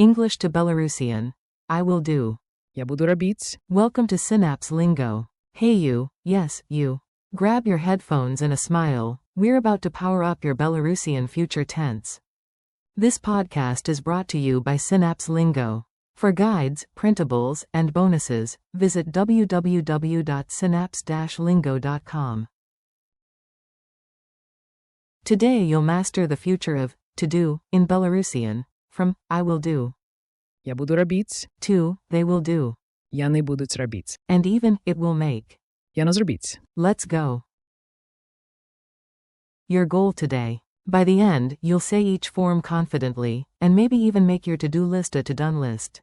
English to Belarusian. I will do. Я буду рабіць. Welcome to Synapse Lingo. Hey you, yes, you. Grab your headphones and a smile. We're about to power up your Belarusian future tense. This podcast is brought to you by Synapse Lingo. For guides, printables, and bonuses, visit www.synapse-lingo.com. Today you'll master the future of to do in Belarusian, from I will do Я буду рабіць. to they will do, Яны будуць рабіць. and even it will make. Яно зробіць. Let's go. Your goal today. By the end, you'll say each form confidently, and maybe even make your to-do list a to-done list.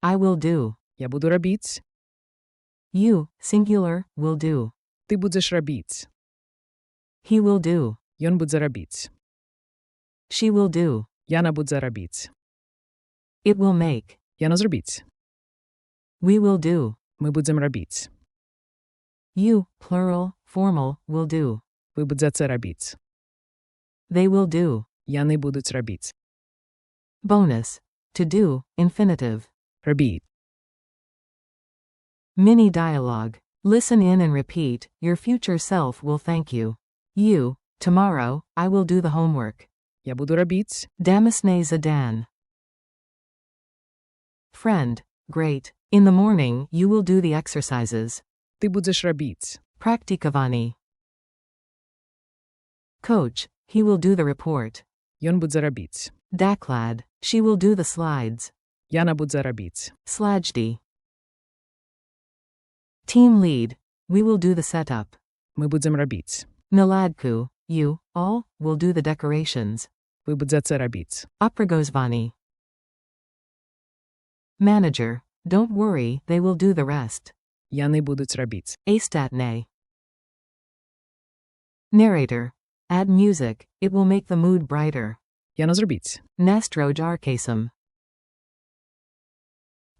I will do. Я буду рабіць. You, singular, will do. Ти будеш рабіць. He will do. Ён будзе рабіць. She will do. Яна будзе рабіць. It will make. Яно зробіць. We will do. Ми будзем рабіць. You, plural, formal, will do. Ви будзеце рабіць. They will do. Яны будуць рабіць. Bonus. To do, infinitive. Рабіть. Mini dialogue. Listen in and repeat. Your future self will thank you. You, tomorrow, I will do the homework. Я буду рабіць. Damasne Zadan. Friend, great. In the morning, you will do the exercises. Ти будеш рабіць. Praktikovani. Coach, he will do the report. Ён будзе рабіць. Daklad, she will do the slides. Яна будзе рабіць. Slajdi. Team lead, we will do the setup. Ми будзем рабіць. Naladku, you, all, will do the decorations. Ви будзеце рабіць. Apragozvani. Manager, don't worry, they will do the rest. Яны будуць рабіць. Astatne. Narrator, add music, it will make the mood brighter. Яно зробіць. Nastro Jarkasum.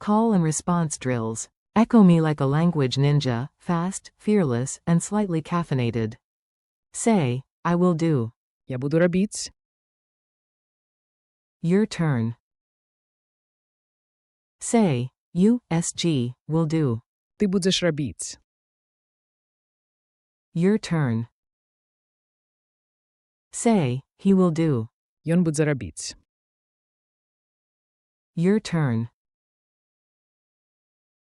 Call and response drills. Echo me like a language ninja, fast, fearless, and slightly caffeinated. Say, I will do. Я буду рабіць. Your turn. Say, you, SG, will do. Ти будеш рабіць. Your turn. Say, he will do. Ён будзе рабіць. Your turn.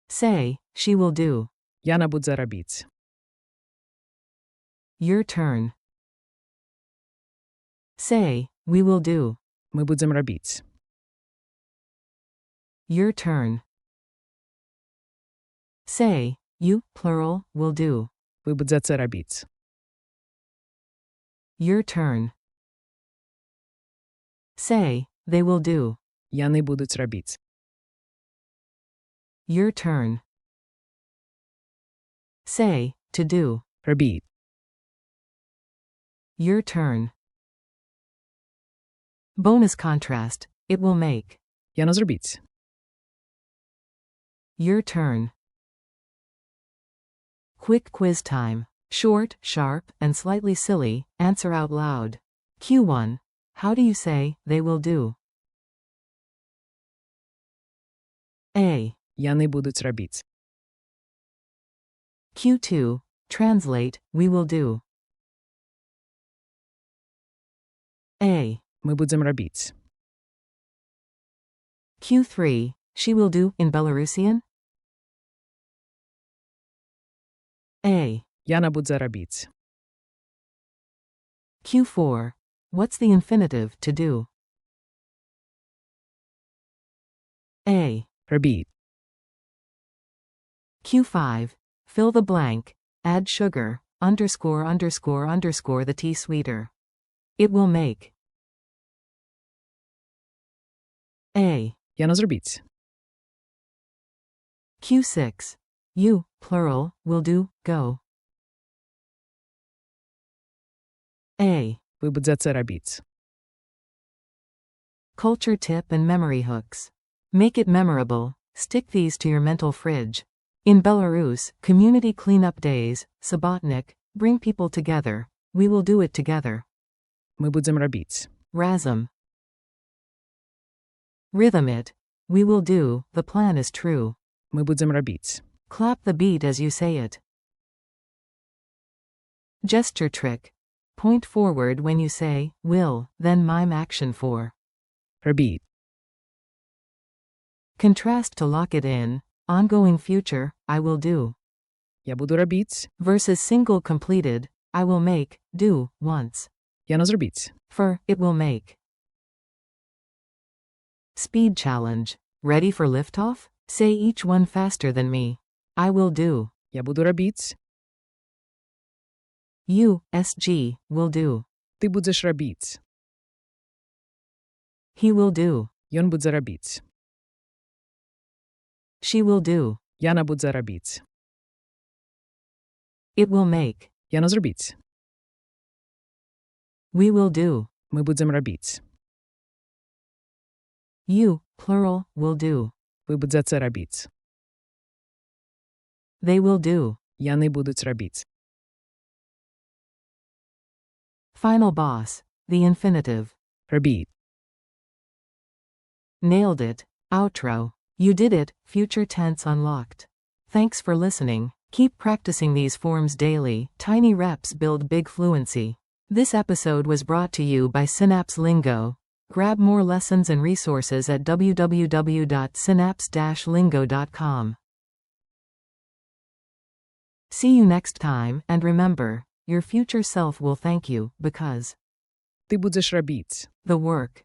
Say, she will do. Яна будзе рабіць. Your turn. Say, we will do. Ми будзем рабіць. Your turn. Say, you, plural, will do. Ви будзеце рабіць. Your turn. Say, they will do. Яны будуць рабіць. Your turn. Say, to do. Рабіть. Your turn. Bonus contrast, it will make. Яно зробіць. Your turn. Quick quiz time. Short, sharp, and slightly silly, answer out loud. Q1. How do you say, they will do? A. Яны будуць рабіць. Q2. Translate, we will do. A. Ми будзем рабіць. Q3. She will do in Belarusian? A. Яна будзе рабіць. Q4. What's the infinitive to do? A. Рабіть. Q5. Fill the blank. Add sugar, underscore underscore underscore the tea sweeter. It will make. A. Яно зробіць. Q6. You, plural, will do, go. A. Ви будзеце рабіць. Culture tip and memory hooks. Make it memorable. Stick these to your mental fridge. In Belarus, community cleanup days, Sobotnik, bring people together. We will do it together. Ми будзем рабіць. Razem. Rhythm it. We will do, the plan is true. Ми будем робіць. Clap the beat as you say it. Gesture trick. Point forward when you say, will, then mime action for. Робіть. Contrast to lock it in. Ongoing future, I will do. Я буду робіць. Versus single completed, I will make, do, once. Я зробіць. For, it will make. Speed challenge. Ready for liftoff? Say each one faster than me. I will do. Я буду робіць. You, SG, will do. Ти будеш робіць. He will do. Ён будзе робіць. She will do. Яна будзе робіць. It will make. Яна зробіць. We will do. Ми будем робіць. You, plural, will do. Ви будете робіць. They will do. Яни будуть робіць. Final boss. The infinitive. Робіть. Nailed it. Outro. You did it. Future tense unlocked. Thanks for listening. Keep practicing these forms daily. Tiny reps build big fluency. This episode was brought to you by Synapse Lingo. Grab more lessons and resources at www.synapse-lingo.com. See you next time, and remember, your future self will thank you, because Ти будеш робіць. the work